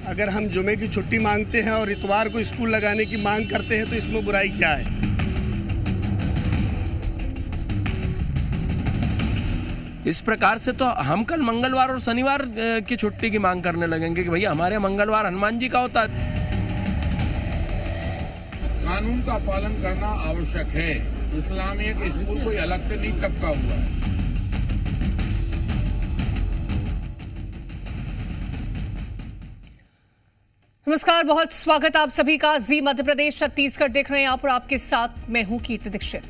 अगर हम जुमे की छुट्टी मांगते हैं और इतवार को स्कूल लगाने की मांग करते हैं तो इसमें बुराई क्या है? इस प्रकार से तो हम कल मंगलवार और शनिवार की छुट्टी की मांग करने लगेंगे कि भैया हमारे मंगलवार हनुमान जी का होता है। कानून का पालन करना आवश्यक है। इस्लामिक स्कूल कोई अलग से नहीं टपका हुआ है। नमस्कार, बहुत स्वागत आप सभी का। जी मध्य प्रदेश छत्तीसगढ़ देख रहे हैं आप और आपके साथ मैं हूं कीर्ति दीक्षित।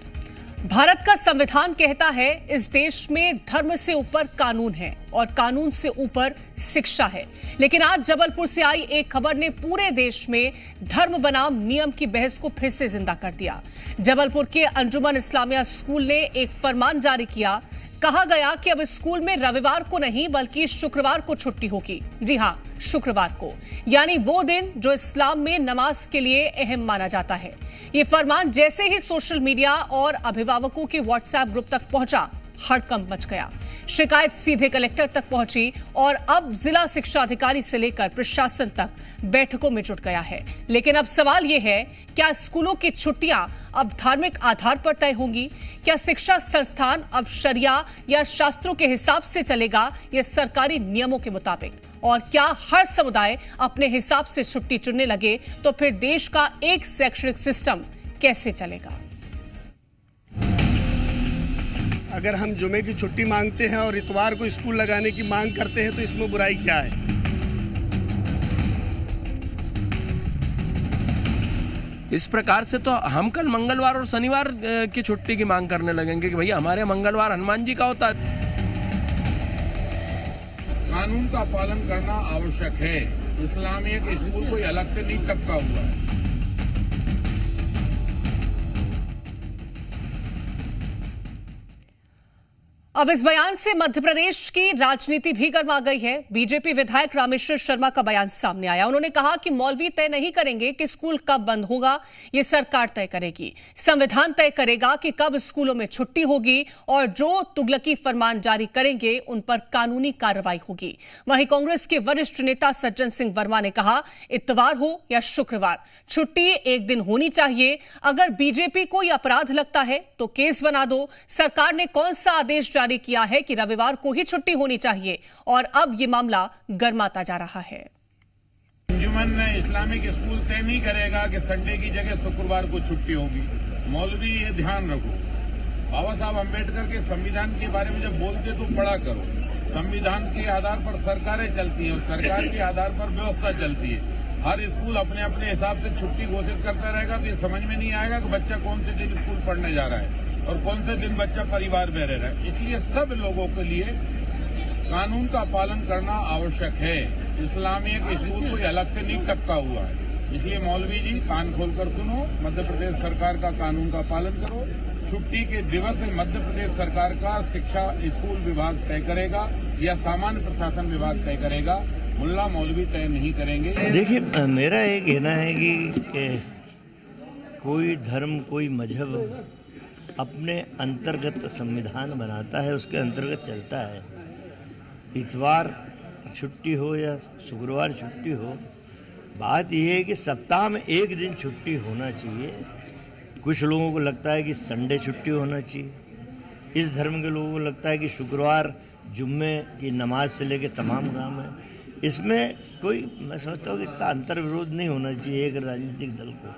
भारत का संविधान कहता है इस देश में धर्म से ऊपर कानून है और कानून से ऊपर शिक्षा है। लेकिन आज जबलपुर से आई एक खबर ने पूरे देश में धर्म बनाम नियम की बहस को फिर से जिंदा कर दिया। जबलपुर के अंजुमन इस्लामिया स्कूल ने एक फरमान जारी किया। कहा गया कि अब स्कूल में रविवार को नहीं बल्कि शुक्रवार को छुट्टी होगी। जी हां, शुक्रवार को, यानी वो दिन जो इस्लाम में नमाज के लिए अहम माना जाता है। ये फरमान जैसे ही सोशल मीडिया और अभिभावकों के व्हाट्सएप ग्रुप तक पहुंचा, हड़कंप मच गया। शिकायत सीधे कलेक्टर तक पहुंची और अब जिला शिक्षा अधिकारी से लेकर प्रशासन तक बैठकों में जुट गया है। लेकिन अब सवाल यह है, क्या स्कूलों की छुट्टियां अब धार्मिक आधार पर तय होंगी? क्या शिक्षा संस्थान अब शरिया या शास्त्रों के हिसाब से चलेगा या सरकारी नियमों के मुताबिक? और क्या हर समुदाय अपने हिसाब से छुट्टी चुनने लगे तो फिर देश का एक शैक्षणिक सिस्टम कैसे चलेगा? अगर हम जुमे की छुट्टी मांगते हैं और इतवार को स्कूल लगाने की मांग करते हैं तो इसमें बुराई क्या है? इस प्रकार से तो हम कल मंगलवार और शनिवार की छुट्टी की मांग करने लगेंगे कि भैया हमारे मंगलवार हनुमान जी का होता है। कानून का पालन करना आवश्यक है। इस्लामिक स्कूल कोई अलग से नहीं टपका हुआ है। अब इस बयान से मध्य प्रदेश की राजनीति भी गर्मा गई है। बीजेपी विधायक रामेश्वर शर्मा का बयान सामने आया। उन्होंने कहा कि मौलवी तय नहीं करेंगे कि स्कूल कब बंद होगा, ये सरकार तय करेगी। संविधान तय करेगा कि कब स्कूलों में छुट्टी होगी और जो तुगलकी फरमान जारी करेंगे उन पर कानूनी कार्रवाई होगी। वहीं कांग्रेस के वरिष्ठ नेता सज्जन सिंह वर्मा ने कहा, इतवार हो या शुक्रवार, छुट्टी एक दिन होनी चाहिए। अगर बीजेपी कोई अपराध लगता है तो केस बना दो। सरकार ने कौन सा आदेश जारी किया है कि रविवार को ही छुट्टी होनी चाहिए? और अब यह मामला गर्माता जा रहा है। अंजुमन इस्लामिक स्कूल तय नहीं करेगा कि संडे की जगह शुक्रवार को छुट्टी होगी। मौलवी ये ध्यान रखो, बाबा साहब अम्बेडकर के संविधान के बारे में जब बोलते तो पढ़ा करो। संविधान के आधार पर सरकारें चलती हैं और सरकार के आधार पर व्यवस्था चलती है। हर स्कूल अपने अपने हिसाब से छुट्टी घोषित करता रहेगा तो ये समझ में नहीं आएगा कि बच्चा कौन से दिन स्कूल पढ़ने जा रहा है और कौन से दिन बच्चा परिवार में रह रहा है। इसलिए सब लोगों के लिए कानून का पालन करना आवश्यक है। इस्लामिक स्कूल कोई अलग से नहीं टपका हुआ है। इसलिए मौलवी जी कान खोलकर सुनो, मध्य प्रदेश सरकार का कानून का पालन करो। छुट्टी के दिवस मध्य प्रदेश सरकार का शिक्षा स्कूल विभाग तय करेगा या सामान्य प्रशासन विभाग तय करेगा। मुल्ला मौलवी तय नहीं करेंगे। देखिए, मेरा ये कहना है कि कोई धर्म कोई मजहब अपने अंतर्गत संविधान बनाता है, उसके अंतर्गत चलता है। इतवार छुट्टी हो या शुक्रवार छुट्टी हो, बात यह है कि सप्ताह में एक दिन छुट्टी होना चाहिए। कुछ लोगों को लगता है कि संडे छुट्टी होना चाहिए। इस धर्म के लोगों को लगता है कि शुक्रवार जुम्मे की नमाज से लेकर तमाम काम है। इसमें कोई, मैं समझता हूँ कि इतना अंतर्विरोध नहीं होना चाहिए एक राजनीतिक दल को।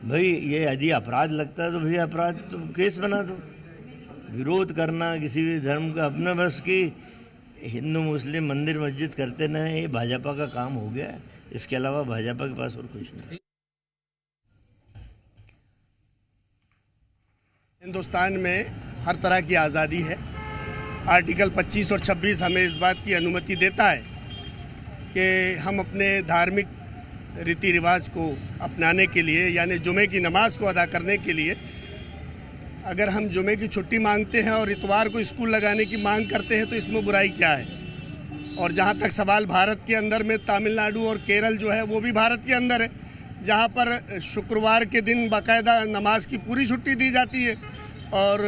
भाई ये यदि अपराध लगता है तो भैया अपराध तो केस बना दो। विरोध करना किसी भी धर्म का अपने बस की, हिंदू मुस्लिम मंदिर मस्जिद करते न, ये भाजपा का काम हो गया है। इसके अलावा भाजपा के पास और कुछ नहीं। हिंदुस्तान में हर तरह की आज़ादी है। आर्टिकल 25 और 26 हमें इस बात की अनुमति देता है कि हम अपने धार्मिक रीति रिवाज को अपनाने के लिए, यानी जुमे की नमाज को अदा करने के लिए, अगर हम जुमे की छुट्टी मांगते हैं और इतवार को स्कूल लगाने की मांग करते हैं तो इसमें बुराई क्या है? और जहाँ तक सवाल भारत के अंदर में, तमिलनाडु और केरल जो है वो भी भारत के अंदर है, जहाँ पर शुक्रवार के दिन बाकायदा नमाज की पूरी छुट्टी दी जाती है और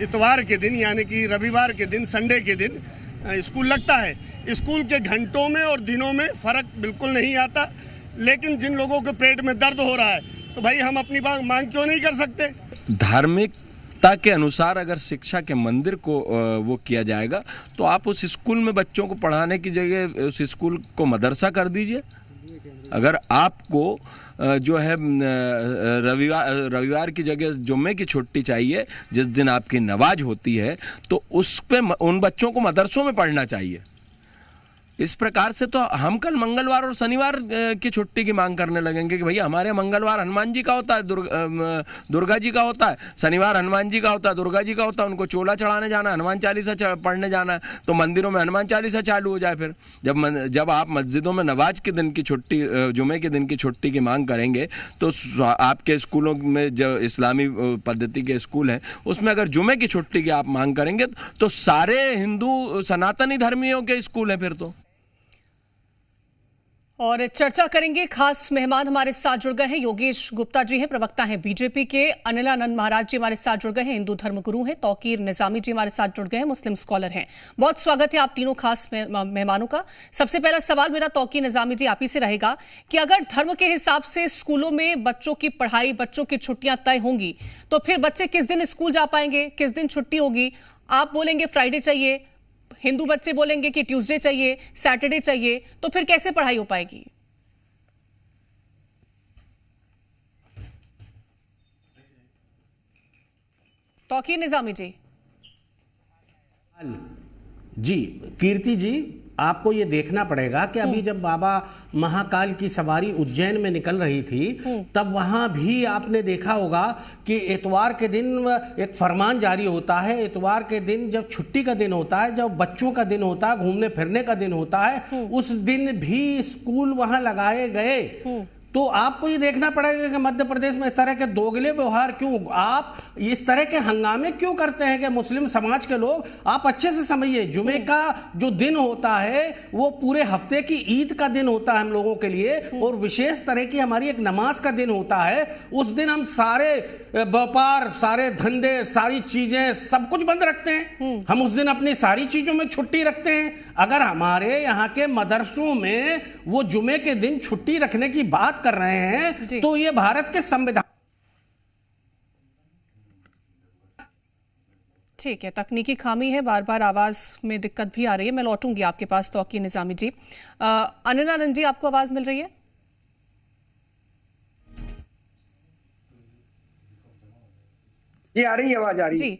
इतवार के दिन यानी कि रविवार के दिन, संडे के दिन स्कूल लगता है, स्कूल के घंटों में और दिनों में फ़र्क बिल्कुल नहीं आता। लेकिन जिन लोगों के पेट में दर्द हो रहा है तो भाई हम अपनी मांग क्यों नहीं कर सकते? धार्मिकता के अनुसार अगर शिक्षा के मंदिर को वो किया जाएगा तो आप उस स्कूल में बच्चों को पढ़ाने की जगह उस स्कूल को मदरसा कर दीजिए। अगर आपको जो है रविवार की जगह जुम्मे की छुट्टी चाहिए जिस दिन आपकी नमाज होती है, तो उस पे उन बच्चों को मदरसों में पढ़ना चाहिए। इस प्रकार से तो हम कल मंगलवार और शनिवार की छुट्टी की मांग करने लगेंगे कि भैया हमारे मंगलवार हनुमान जी का होता है, दुर्गा जी का होता है, शनिवार हनुमान जी का होता है, दुर्गा जी का होता है, उनको चोला चढ़ाने जाना है, हनुमान चालीसा पढ़ने जाना है, तो मंदिरों में हनुमान चालीसा चालू हो जाए। फिर जब आप मस्जिदों में नमाज के दिन की छुट्टी, जुमे के दिन की छुट्टी की मांग करेंगे, तो आपके स्कूलों में जो इस्लामी पद्धति के स्कूल हैं उसमें अगर जुमे की छुट्टी की आप मांग करेंगे तो सारे हिंदू सनातनी धर्मियों के स्कूल हैं फिर तो। और चर्चा करेंगे, खास मेहमान हमारे साथ जुड़ गए हैं। योगेश गुप्ता जी हैं, प्रवक्ता हैं बीजेपी के। अनिलानंद महाराज जी हमारे साथ जुड़ गए हैं, हिंदू धर्मगुरु हैं। तौकीर निजामी जी हमारे साथ जुड़ गए हैं, मुस्लिम स्कॉलर हैं। बहुत स्वागत है आप तीनों खास मेहमानों का। सबसे पहला सवाल मेरा तौकीर निजामी जी आप ही से रहेगा कि अगर धर्म के हिसाब से स्कूलों में बच्चों की पढ़ाई, बच्चों की छुट्टियां तय होंगी तो फिर बच्चे किस दिन स्कूल जा पाएंगे, किस दिन छुट्टी होगी? आप बोलेंगे फ्राइडे चाहिए, हिंदू बच्चे बोलेंगे कि ट्यूसडे चाहिए, सैटरडे चाहिए, तो फिर कैसे पढ़ाई हो पाएगी? तौकीर निजामी जी। जी कीर्ति जी, आपको ये देखना पड़ेगा कि अभी जब बाबा महाकाल की सवारी उज्जैन में निकल रही थी तब वहां भी आपने देखा होगा कि इतवार के दिन एक फरमान जारी होता है। इतवार के दिन जब छुट्टी का दिन होता है, जब बच्चों का दिन होता है, घूमने फिरने का दिन होता है, उस दिन भी स्कूल वहां लगाए गए। तो आपको ये देखना पड़ेगा कि मध्य प्रदेश में इस तरह के दोगले व्यवहार क्यों, आप इस तरह के हंगामे क्यों करते हैं कि मुस्लिम समाज के लोग? आप अच्छे से समझिए, जुमे का जो दिन होता है वो पूरे हफ्ते की ईद का दिन होता है हम लोगों के लिए, और विशेष तरह की हमारी एक नमाज का दिन होता है। उस दिन हम सारे व्यापार, सारे धंधे, सारी चीजें सब कुछ बंद रखते हैं। हम उस दिन अपनी सारी चीजों में छुट्टी रखते हैं। अगर हमारे यहाँ के मदरसों में वो जुमे के दिन छुट्टी रखने की बात कर रहे हैं तो ये भारत के संविधान। ठीक है, तकनीकी खामी है, बार बार आवाज में दिक्कत भी आ रही है। मैं लौटूंगी आपके पास तौकीर निजामी जी। अनिलानंद जी, आपको आवाज मिल रही है? जी आ रही है, आवाज आ रही है जी।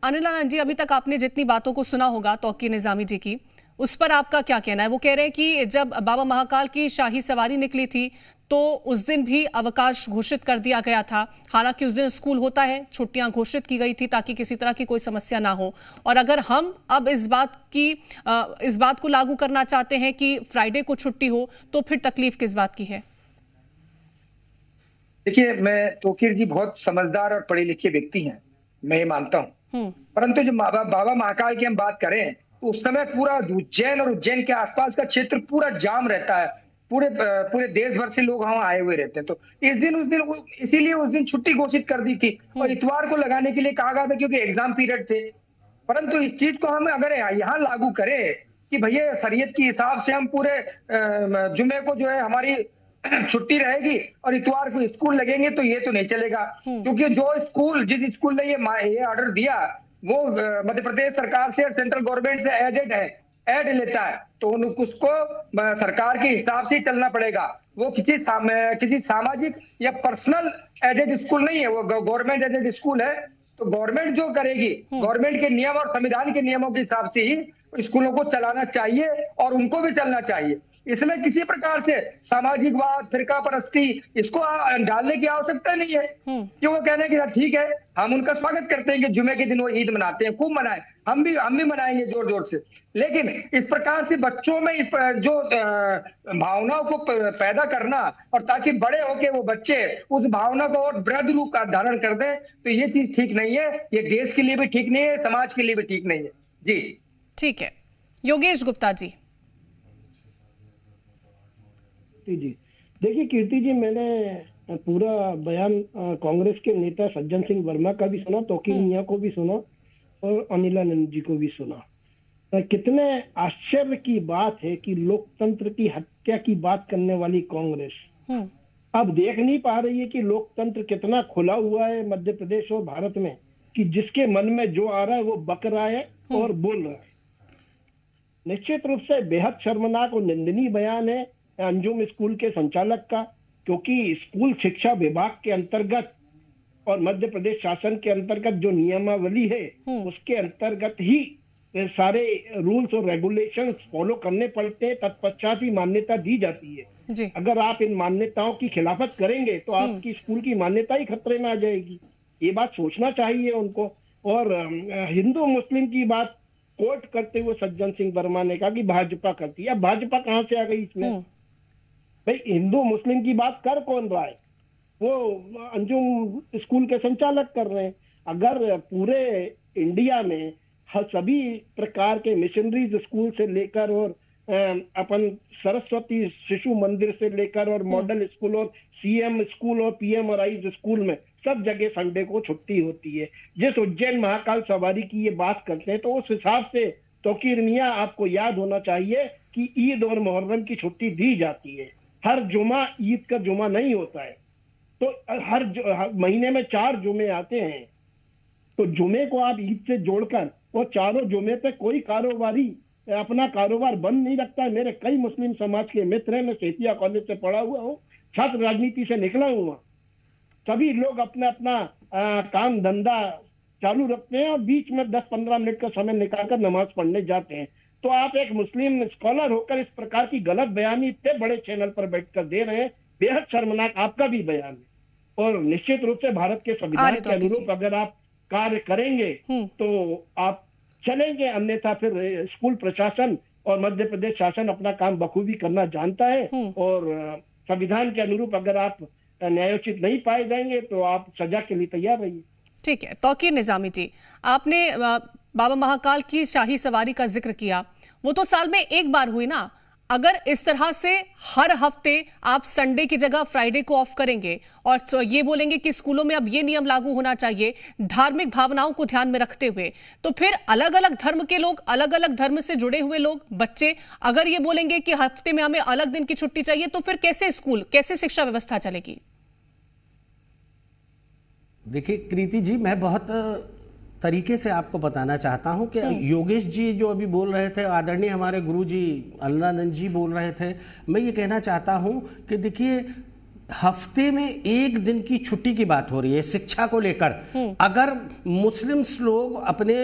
अनिलानंद जी, अभी तक आपने जितनी बातों को सुना होगा तौकीर निजामी जी की, उस पर आपका क्या कहना है? वो कह रहे हैं कि जब बाबा महाकाल की शाही सवारी निकली थी तो उस दिन भी अवकाश घोषित कर दिया गया था। हालांकि उस दिन स्कूल होता है, छुट्टियां घोषित की गई थी ताकि किसी तरह की कोई समस्या ना हो। और अगर हम अब इस बात को लागू करना चाहते हैं कि फ्राइडे को छुट्टी हो तो फिर तकलीफ किस बात की है? देखिए, मैं तौकीर जी बहुत समझदार और पढ़े लिखे व्यक्ति हैं, मैं ये मानता हूँ। परंतु जो बाबा महाकाल की हम बात करें तो उस समय पूरा उज्जैन और उज्जैन के आसपास का क्षेत्र पूरा जाम रहता है। पूरे देश भर से लोग वहां आए हुए रहते हैं। तो इसीलिए उस दिन छुट्टी घोषित कर दी थी और इतवार को लगाने के लिए कहा गया था क्योंकि एग्जाम पीरियड थे। परंतु इस चीज को हम अगर यहाँ लागू करें कि भैया शरीयत के हिसाब से हम पूरे जुमे को जो है हमारी छुट्टी रहेगी और इतवार को स्कूल लगेंगे, तो ये तो नहीं चलेगा। क्योंकि जिस स्कूल ने ये ऑर्डर दिया वो मध्य प्रदेश सरकार से और सेंट्रल गवर्नमेंट से ऐड लेता है, तो उसको सरकार के हिसाब से चलना पड़ेगा। वो किसी सामाजिक या पर्सनल एडेड स्कूल नहीं है, वो गवर्नमेंट एडेड स्कूल है। तो गवर्नमेंट जो करेगी, गवर्नमेंट के नियम और संविधान के नियमों के हिसाब से ही स्कूलों को चलाना चाहिए और उनको भी चलना चाहिए। इसमें किसी प्रकार से सामाजिकवाद, फिरका परस्ती इसको डालने की आवश्यकता नहीं है। कि वो कहने की ठीक है, हम उनका स्वागत करते हैं कि जुमे के दिन वो ईद मनाते हैं, खूब मनाएं, हम भी मनाएंगे जोर जोर से। लेकिन इस प्रकार से बच्चों में जो भावनाओं को पैदा करना और ताकि बड़े होके वो बच्चे उस भावना को और वृद्ध रूप का धारण कर दें, तो ये चीज ठीक नहीं है। ये देश के लिए भी ठीक नहीं है, समाज के लिए भी ठीक नहीं है। जी ठीक है, योगेश गुप्ता जी। जी देखिए कीर्ति जी, मैंने पूरा बयान कांग्रेस के नेता सज्जन सिंह वर्मा का भी सुना, तौकीर मियां को भी सुना और अनिलानंद जी को भी सुना। कितने आश्चर्य की बात है कि लोकतंत्र की हत्या की बात करने वाली कांग्रेस अब देख नहीं पा रही है कि लोकतंत्र कितना खुला हुआ है मध्य प्रदेश और भारत में, कि जिसके मन में जो आ रहा है वो बक रहा है और बोल रहा है। निश्चित रूप से बेहद शर्मनाक और निंदनीय बयान है अंजुम स्कूल के संचालक का, क्योंकि स्कूल शिक्षा विभाग के अंतर्गत और मध्य प्रदेश शासन के अंतर्गत जो नियमावली है उसके अंतर्गत ही सारे रूल्स और रेगुलेशंस फॉलो करने पड़ते हैं, तत्पश्चात ही मान्यता दी जाती है जी। अगर आप इन मान्यताओं की खिलाफत करेंगे तो आपकी स्कूल की मान्यता ही खतरे में आ जाएगी। ये बात सोचना चाहिए उनको। और हिंदू मुस्लिम की बात कोट करते हुए सज्जन सिंह वर्मा ने कहा कि भाजपा करती है। अब भाजपा कहां से आ गई इसमें? भाई हिंदू मुस्लिम की बात कर कौन रहा है? वो अंजुम स्कूल के संचालक कर रहे हैं। अगर पूरे इंडिया में सभी प्रकार के मिशनरीज स्कूल से लेकर और अपन सरस्वती शिशु मंदिर से लेकर और मॉडल स्कूल और सीएम स्कूल और पीएम और आईज स्कूल में सब जगह संडे को छुट्टी होती है। जिस उज्जैन महाकाल सवारी की ये बात करते हैं तो उस हिसाब से तौकीर मियां आपको याद होना चाहिए कि ईद और मुहर्रम की छुट्टी दी जाती है। हर जुमा ईद का जुमा नहीं होता है, तो हर महीने में 4 जुमे आते हैं, तो जुमे को आप ईद से जोड़कर और चारों जुमे पे कोई कारोबारी अपना कारोबार बंद नहीं रखता है। मेरे कई मुस्लिम समाज के मित्र हैं, मैं सेतिया कॉलेज से पढ़ा हुआ हूँ, छात्र राजनीति से निकला हुआ। सभी लोग अपना अपना काम धंधा चालू रखते हैं और बीच में 10-15 मिनट का समय निकालकर नमाज पढ़ने जाते हैं। तो आप एक मुस्लिम स्कॉलर होकर इस प्रकार की गलत बयानी इतने बड़े चैनल पर बैठकर दे रहे हैं, बेहद शर्मनाक आपका भी बयान है। और निश्चित रूप से भारत के संविधान के अनुरूप अगर आप कार्य करेंगे तो आप चलेंगे, अन्यथा फिर स्कूल प्रशासन और मध्य प्रदेश शासन अपना काम बखूबी करना जानता है। और संविधान के अनुरूप अगर आप न्यायोचित नहीं पाए जाएंगे तो आप सजा के लिए तैयार रहिए। ठीक है, तौकीर निजामी जी, आपने बाबा महाकाल की शाही सवारी का जिक्र किया, वो तो साल में एक बार हुई ना। अगर इस तरह से हर हफ्ते आप संडे की जगह फ्राइडे को ऑफ करेंगे और ये बोलेंगे कि स्कूलों में अब ये नियम लागू होना चाहिए धार्मिक भावनाओं को ध्यान में रखते हुए, तो फिर अलग अलग धर्म के लोग, अलग अलग धर्म से जुड़े हुए लोग, बच्चे अगर ये बोलेंगे कि हफ्ते में हमें अलग दिन की छुट्टी चाहिए, तो फिर कैसे स्कूल, कैसे शिक्षा व्यवस्था चलेगी? देखिए कृति जी, मैं बहुत तरीके से आपको बताना चाहता हूं कि योगेश जी जो अभी बोल रहे थे, आदरणीय हमारे गुरु जी अलनानंद जी बोल रहे थे, मैं ये कहना चाहता हूं कि देखिए हफ्ते में एक दिन की छुट्टी की बात हो रही है शिक्षा को लेकर। अगर मुस्लिम लोग अपने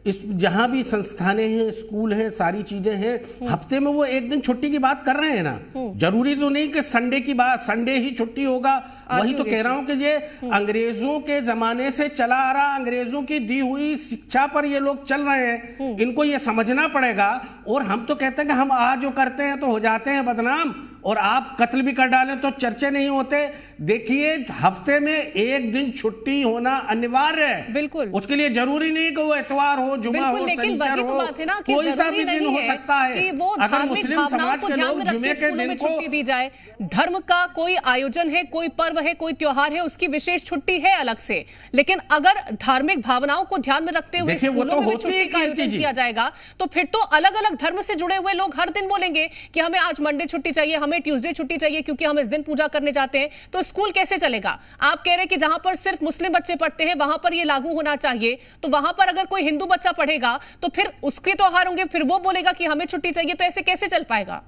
इस जहां भी संस्थानें हैं, स्कूल हैं, सारी चीजें हैं, हफ्ते में वो एक दिन छुट्टी की बात कर रहे हैं ना, जरूरी तो नहीं कि संडे की बात, संडे ही छुट्टी होगा। वही तो कह रहा हूं कि ये अंग्रेजों के जमाने से चला आ रहा, अंग्रेजों की दी हुई शिक्षा पर ये लोग चल रहे हैं, इनको ये समझना पड़ेगा। और हम तो कहते हैं कि हम आज जो करते हैं तो हो जाते हैं बदनाम, और आप कत्ल भी कर डालें तो चर्चे नहीं होते। देखिए हफ्ते में एक दिन छुट्टी होना अनिवार्य है, बिल्कुल। उसके लिए जरूरी नहीं कि वो इतवार हो, जुमा हो, शनिवार हो, कोई सा भी दिन हो सकता है। अगर मुस्लिम समाज के लोग जुमे के दिन को छुट्टी दी जाए, धर्म का कोई आयोजन है, कोई पर्व है, कोई त्योहार है, उसकी विशेष छुट्टी है अलग से, लेकिन अगर धार्मिक भावनाओं को ध्यान में रखते हुए स्कूलों में छुट्टी का आयोजन किया जाएगा, तो फिर तो अलग अलग धर्म से जुड़े हुए लोग हर दिन बोलेंगे कि हमें आज मंडे छुट्टी चाहिए, हमें ट्यूसडे छुट्टी चाहिए क्योंकि हम इस दिन पूजा करने जाते हैं। तो स्कूल कैसे चलेगा? आप कह रहे हैं कि जहां पर सिर्फ मुस्लिम बच्चे पढ़ते हैं वहां पर यह लागू होना चाहिए, तो वहां पर अगर कोई हिंदू बच्चा पढ़ेगा तो फिर उसके त्योहार होंगे, फिर वो बोलेगा कि हमें छुट्टी चाहिए, तो ऐसे कैसे चल पाएगा?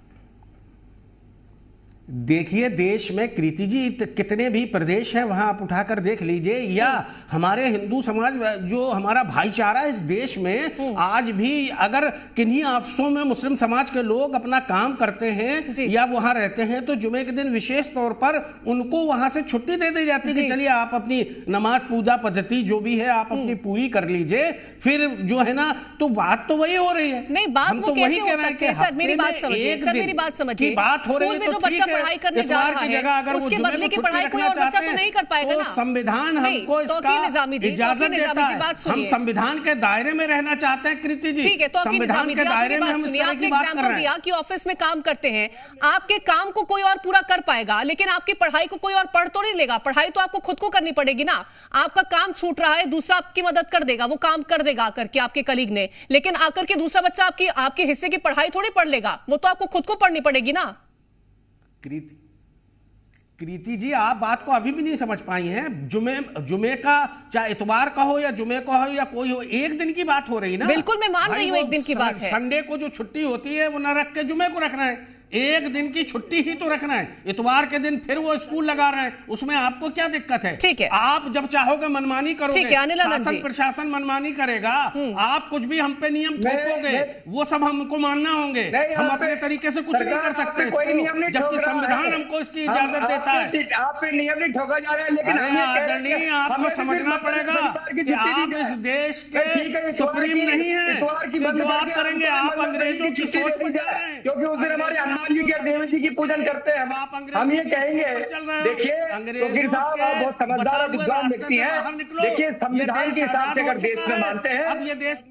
देखिए देश में कृति जी कितने भी प्रदेश हैं वहां आप उठाकर देख लीजिए, या हमारे हिंदू समाज जो हमारा भाईचारा इस देश में आज भी अगर किन्हीं ऑफिसों में मुस्लिम समाज के लोग अपना काम करते हैं या वहां रहते हैं तो जुमे के दिन विशेष तौर पर उनको वहां से छुट्टी दे दी जाती है कि चलिए आप अपनी नमाज पूजा पद्धति जो भी है आप अपनी पूरी कर लीजिए। फिर जो है ना, तो बात तो वही हो रही है। नहीं, बात हम तो वही कह रहे हैं कि मेरी बात समझिए, बात हो रही है तो ठीक है, पढ़ाई करने जा रहा है उसके बदले की पढ़ाई कोई और बच्चा तो नहीं कर पाएगा ना। संविधान हमको इसका इजाजत देता है, हम संविधान के दायरे में रहना चाहते हैं कृति जी। ठीक है, तो संविधान के दायरे में हम इस तरह की बात कर रहे हैं कि ऑफिस में काम करते हैं, आपके काम को कोई और पूरा कर पाएगा लेकिन आपकी पढ़ाई को कोई और पढ़ तो नहीं लेगा। पढ़ाई तो आपको खुद को करनी पड़ेगी ना। आपका काम छूट रहा है, दूसरा आपकी मदद कर देगा, वो काम कर देगा आकर के आपके कलीग ने, लेकिन आकर के दूसरा बच्चा आपके हिस्से की पढ़ाई थोड़ी पढ़ लेगा, वो तो आपको खुद को पढ़नी पड़ेगी ना। कृति जी, आप बात को अभी भी नहीं समझ पाई हैं। जुमे का, चाहे इतवार का हो या जुमे का हो या कोई हो, एक दिन की बात हो रही ना। बिल्कुल मैं मान रही हूं, एक दिन की बात है। संडे को जो छुट्टी होती है वो न रख के जुमे को रखना है, एक दिन की छुट्टी ही तो रखना है। इतवार के दिन फिर वो स्कूल लगा रहे हैं, उसमें आपको क्या दिक्कत है? ठीक है, आप जब चाहोगे मनमानी करोगे, शासन प्रशासन मनमानी करेगा, आप कुछ भी हम पे नियम थोपोगे, वो सब हमको मानना होंगे। हम अपने तरीके से कुछ नहीं कर सकते, जबकि संविधान हमको इसकी इजाजत देता है। आप पे नियम नहीं ठोका जा रहा है, लेकिन आदरणीय आपको समझना पड़ेगा कि आप इस देश के सुप्रीम नहीं है। जो आप करेंगे, आप अंग्रेजों की सोच में जा रहे हैं, क्योंकि उस दिन हमारे हनुमान जी के देवी जी की पूजन करते हैं। हम ये कहेंगे, देखिए तो गिर साहब आप बहुत समझदार और विद्वान व्यक्ति हैं। देखिए संविधान के हिसाब से अगर देश में मानते हैं, अब ये देश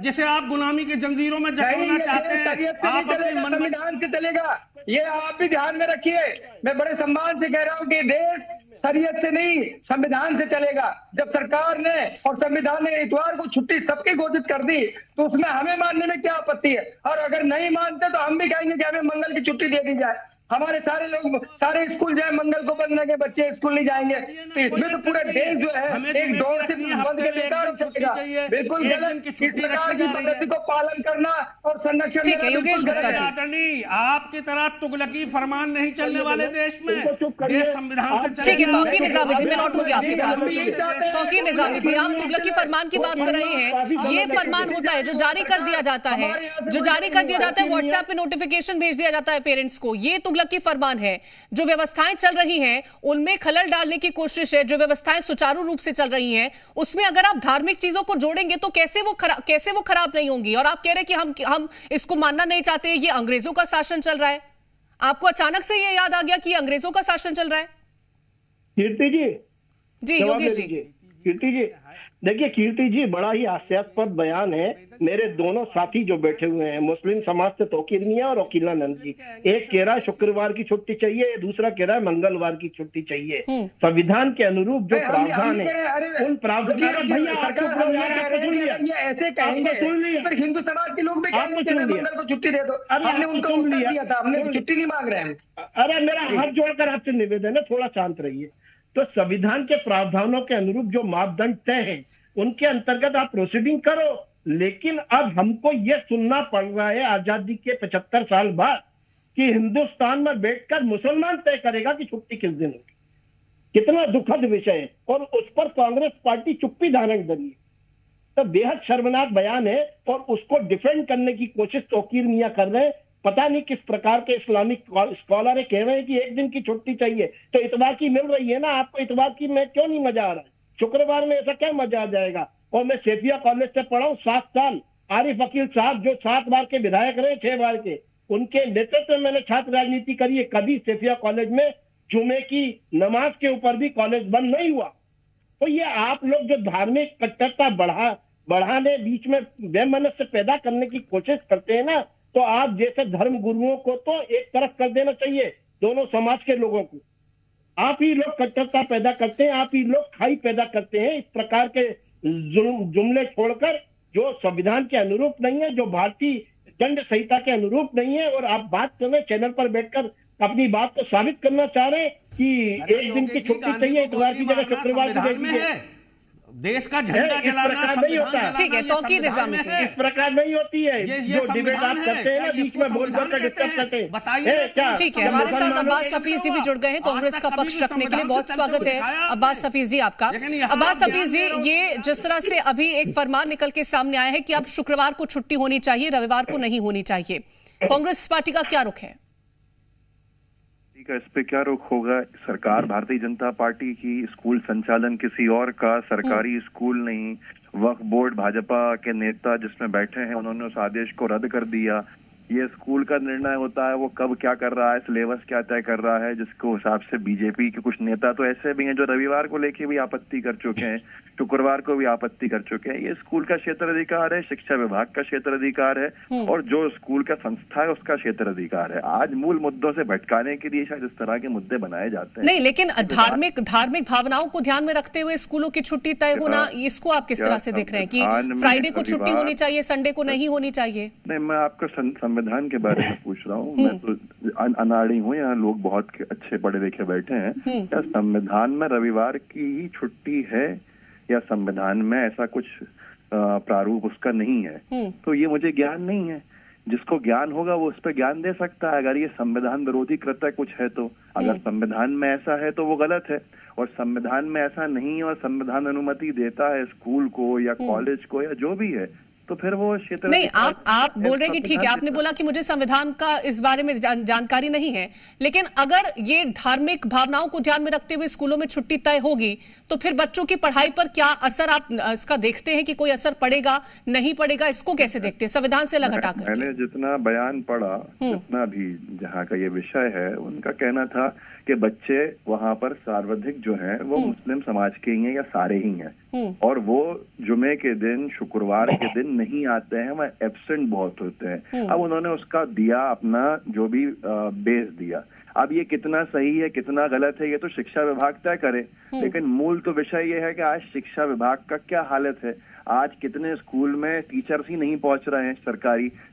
जिसे आप गुलामी के जंजीरों में जकड़ना चाहते हैं, आप अपने संविधान से चलेगा। ये आप भी ध्यान में रखिए। मैं बड़े सम्मान से कह रहा हूँ कि देश शरीयत से नहीं संविधान से चलेगा। जब सरकार ने और संविधान ने इतवार को छुट्टी सबकी घोषित कर दी तो उसमें हमें मानने में क्या आपत्ति है? और अगर नहीं मानते तो हम भी कहेंगे कि हमें मंगल की छुट्टी दे दी जाए। हमारे सारे लोग सारे स्कूल जाए, मंगल को बंद लगे, बच्चे स्कूल नहीं जाएंगे, तो इसमें तो पूरा देश जो है एक दौर से बंद के बेकार हो जाएगा। बिल्कुल गलत। इस प्रकार की पद्धति को पालन करना और संरक्षण आदरणीय आपकी तरह तुगलकी फरमान नहीं चलने वाले देश में, देश संविधान से ठीक है। तौकीर निजामी जी, मैं लौटूंगी आपके पास। तौकीर निजामी जी, आप तुगलकी फरमान की बात कर रहे हैं। ये फरमान होता है जो जारी कर दिया जाता है, जो जारी कर दिया जाता है, व्हाट्सएप पे नोटिफिकेशन भेज दिया जाता है पेरेंट्स को। ये तुगलकी फरमान है। जो व्यवस्थाएं चल रही हैं उनमें खलल डालने की कोशिश है। जो व्यवस्थाएं सुचारू रूप से चल रही हैं उसमें अगर आप धार्मिक चीजों को जोड़ेंगे तो कैसे वो खराब नहीं होंगी। और आप कह रहे हैं कि हम इसको मानना नहीं चाहते, ये अंग्रेजों का शासन चल रहा है। आपको अचानक से ये याद आ गया कि अंग्रेजों का शासन चल रहा है? कीर्ति जी योगेश जी, कीर्ति जी देखिए, कीर्ति जी बड़ा ही हास्यास्पद बयान है। मेरे दोनों साथी जो बैठे हुए हैं मुस्लिम समाज से तौकीर मियां और वकीलानंद जी, एक कह रहा है शुक्रवार की छुट्टी चाहिए, दूसरा कह रहा है मंगलवार की छुट्टी चाहिए। संविधान के अनुरूप जो प्रावधान है उन प्रावधान ऐसे कहेंगे फिर हिंदू समाज के लोग भी कहेंगे मंगल को छुट्टी दे दो। हमने उनको उत्तर दिया था, हमने छुट्टी नहीं मांग रहे हैं। अरे मेरा हाथ जोड़कर आपसे निवेदन है, थोड़ा शांत रहिए। तो संविधान के प्रावधानों के अनुरूप जो मापदंड तय हैं उनके अंतर्गत आप प्रोसीडिंग करो, लेकिन अब हमको यह सुनना पड़ रहा है आजादी के 75 साल बाद कि हिंदुस्तान में बैठकर मुसलमान तय करेगा कि छुट्टी किस दिन होगी। कितना दुखद विषय है, और उस पर कांग्रेस पार्टी चुप्पी धारण करी है। तो बेहद शर्मनाक बयान है और उसको डिफेंड करने की कोशिश तौकीर मियां कर रहे हैं। पता नहीं किस प्रकार के इस्लामिक स्कॉलर कह रहे हैं कि एक दिन की छुट्टी चाहिए, तो इतवार की मिल रही है ना आपको, इतवार की में क्यों नहीं मजा आ रहा है? शुक्रवार में ऐसा क्या मजा आ जाएगा? और मैं सेफिया कॉलेज से पढ़ा हूँ 7 साल, आरिफ अकील साहब जो 7 बार के विधायक रहे, 6 बार के, उनके नेतृत्व में मैंने छात्र राजनीति करी है। कभी सेफिया कॉलेज में जुमे की नमाज के ऊपर भी कॉलेज बंद नहीं हुआ। तो ये आप लोग जो धार्मिक कट्टरता बढ़ाने बीच में वैमनस्य पैदा करने की कोशिश करते हैं ना, तो आप जैसे धर्म गुरुओं को तो एक तरफ कर देना चाहिए, दोनों समाज के लोगों को। आप ही लोग कट्टरता पैदा करते हैं, आप ही लोग खाई पैदा करते हैं। इस प्रकार के जुमले छोड़कर जो संविधान के अनुरूप नहीं है, जो भारतीय दंड संहिता के अनुरूप नहीं है, और आप बात कर रहे चैनल पर बैठकर अपनी बात को साबित करना चाह रहे हैं कि एक दिन की छुट्टी चाहिए, इतवार की जगह शुक्रवार की चाहिए। देश का झंडा जलाना नहीं होता है। ठीक है, तौकीर निजामी जी, इस प्रकार नहीं होती है। जो डिबेट आप करते हैं ना, बीच में बोल कर डिस्कस करते हैं, बताइए क्या? ठीक है, हमारे साथ अब्बास हफीज जी भी जुड़ गए हैं कांग्रेस का पक्ष रखने के लिए। बहुत स्वागत है अब्बास हफीज जी आपका। अब्बास हफीज जी, ये जिस तरह से अभी एक फरमान निकल के सामने आया है कि अब शुक्रवार को छुट्टी होनी चाहिए, रविवार को नहीं होनी चाहिए, कांग्रेस पार्टी का क्या रुख है? इस पे क्या रुख होगा? सरकार भारतीय जनता पार्टी की, स्कूल संचालन किसी और का, सरकारी स्कूल नहीं। वक्फ बोर्ड भाजपा के नेता जिसमें बैठे हैं उन्होंने उस आदेश को रद्द कर दिया। ये स्कूल का निर्णय होता है, वो कब क्या कर रहा है, सिलेबस क्या तय कर रहा है, जिसको हिसाब से बीजेपी के कुछ नेता तो ऐसे भी हैं जो रविवार को लेके भी आपत्ति कर चुके हैं, शुक्रवार को भी आपत्ति कर चुके हैं। ये स्कूल का क्षेत्र अधिकार है, शिक्षा विभाग का क्षेत्र अधिकार है और जो स्कूल का संस्था है उसका क्षेत्र अधिकार है। आज मूल मुद्दों से भटकाने के लिए शायद इस तरह के मुद्दे बनाए जाते हैं। नहीं, लेकिन धार्मिक भावनाओं को ध्यान में रखते हुए स्कूलों की छुट्टी तय होना, इसको आप किस तरह से देख रहे हैं कि फ्राइडे को छुट्टी होनी चाहिए, संडे को नहीं होनी चाहिए? नहीं, मैं आपको संविधान के बारे में पूछ रहा हूँ। मैं तो अनाड़ी हूँ, यहाँ लोग बहुत अच्छे पढ़े लिखे बैठे हैं। क्या संविधान में रविवार की ही छुट्टी है या संविधान में ऐसा कुछ प्रारूप उसका नहीं है? तो ये मुझे ज्ञान नहीं है। जिसको ज्ञान होगा वो उस पर ज्ञान दे सकता है। अगर ये संविधान विरोधी कृत्य कुछ है तो, अगर संविधान में ऐसा है तो वो गलत है, और संविधान में ऐसा नहीं है और संविधान अनुमति देता है स्कूल को या कॉलेज को या जो भी है, तो फिर वो क्षेत्र नहीं। आप बोल रहे हैं कि ठीक है, आपने बोला कि मुझे संविधान का इस बारे में जानकारी नहीं है, लेकिन अगर ये धार्मिक भावनाओं को ध्यान में रखते हुए स्कूलों में छुट्टी तय होगी तो फिर बच्चों की पढ़ाई पर क्या असर आप इसका देखते हैं कि कोई असर पड़ेगा, नहीं पड़ेगा? इसको कैसे देखते हैं संविधान से अलग हटाकर? मैंने जितना बयान पढ़ा, जितना भी जहाँ का ये विषय है, उनका कहना था कि बच्चे वहाँ पर सर्वाधिक जो हैं वो मुस्लिम समाज के ही हैं या सारे ही हैं, और वो जुमे के दिन, शुक्रवार के दिन नहीं आते हैं, वह एब्सेंट बहुत होते हैं। अब उन्होंने उसका दिया अपना जो भी बेस दिया। अब ये कितना सही है कितना गलत है ये तो शिक्षा विभाग तय करे, लेकिन मूल तो विषय ये है कि आज शिक्षा विभाग का क्या हालत है। आज कितने स्कूल में टीचर्स ही नहीं पहुंच रहे हैं।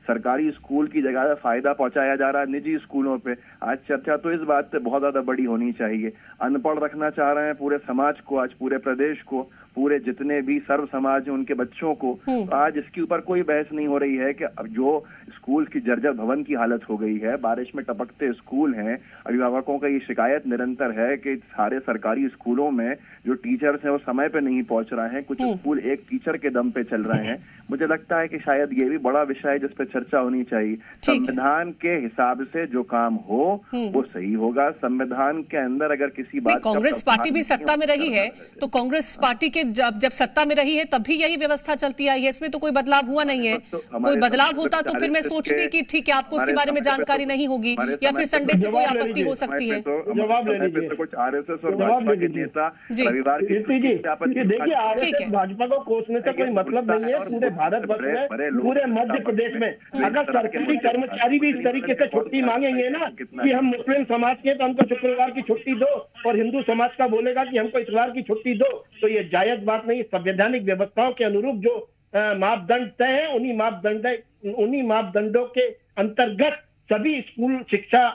सरकारी स्कूल की जगह फायदा पहुंचाया जा रहा है निजी स्कूलों पे। आज चर्चा तो इस बात पे बहुत ज्यादा बड़ी होनी चाहिए। अनपढ़ रखना चाह रहे हैं पूरे समाज को, आज पूरे प्रदेश को, पूरे जितने भी सर्व समाज हैं उनके बच्चों को। तो आज इसके ऊपर कोई बहस नहीं हो रही है कि अब जो स्कूल की जर्जर भवन की हालत हो गई है, बारिश में टपकते स्कूल हैं, अभिभावकों का ये शिकायत निरंतर है कि सारे सरकारी स्कूलों में जो टीचर्स हैं वो समय पे नहीं पहुंच रहे हैं। कुछ स्कूल एक टीचर के दम पे चल रहे हैं। मुझे लगता है कि शायद ये भी बड़ा विषय है जिस पे चर्चा होनी चाहिए। संविधान के हिसाब से जो काम हो वो सही होगा। संविधान के अंदर अगर किसी बात, कांग्रेस पार्टी भी सत्ता में रही है तो कांग्रेस पार्टी के जब सत्ता में रही है तब भी यही व्यवस्था चलती आई है, इसमें तो कोई बदलाव हुआ नहीं है। कोई बदलाव होता तो फिर मैं सोचती कि ठीक है आपको उसके बारे में जानकारी नहीं होगी या फिर संडे से कोई आपत्ति हो सकती है। जवाब ले लीजिए। कुछ आरएसएस और भाजपा के नेता रविवार की देखिए, आरएसएस भाजपा को कोसने से कोई मतलब नहीं है। पूरे भारतवर्ष में, पूरे मध्य प्रदेश में अगर सरकारी कर्मचारी भी इस तरीके से छुट्टी मांगेंगे ना कि हम मुस्लिम समाज के तो हमको शुक्रवार की छुट्टी दो, और हिंदू समाज का बोलेगा कि हमको इतवार की छुट्टी दो, तो ये जायज बात नहीं। संवैधानिक व्यवस्थाओं के अनुरूप जो मापदंड तय है, उन्हीं मापदंडों के अंतर्गत सभी स्कूल, शिक्षा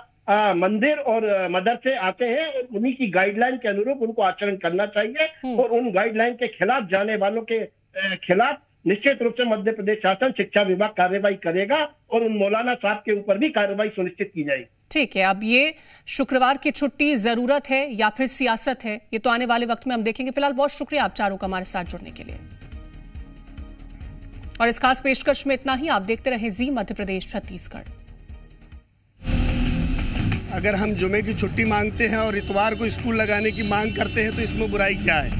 मंदिर और मदरसे आते हैं, और उन्हीं की गाइडलाइन के अनुरूप उनको आचरण करना चाहिए। और उन गाइडलाइन के खिलाफ जाने वालों के खिलाफ निश्चित रूप से मध्य प्रदेश शासन, शिक्षा विभाग कार्रवाई करेगा और उन मौलाना साहब के ऊपर भी कार्रवाई सुनिश्चित की जाएगी। ठीक है, अब ये शुक्रवार की छुट्टी जरूरत है या फिर सियासत है, ये तो आने वाले वक्त में हम देखेंगे। फिलहाल बहुत शुक्रिया आप चारों का हमारे साथ जुड़ने के लिए, और इस खास पेशकश में इतना ही। आप देखते रहे जी मध्य प्रदेश छत्तीसगढ़। अगर हम जुमे की छुट्टी मांगते हैं और इतवार को स्कूल लगाने की मांग करते हैं तो इसमें बुराई क्या है?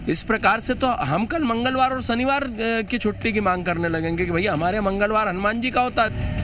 इस प्रकार से तो हम कल मंगलवार और शनिवार की छुट्टी की मांग करने लगेंगे कि भैया हमारे मंगलवार हनुमान जी का होता है।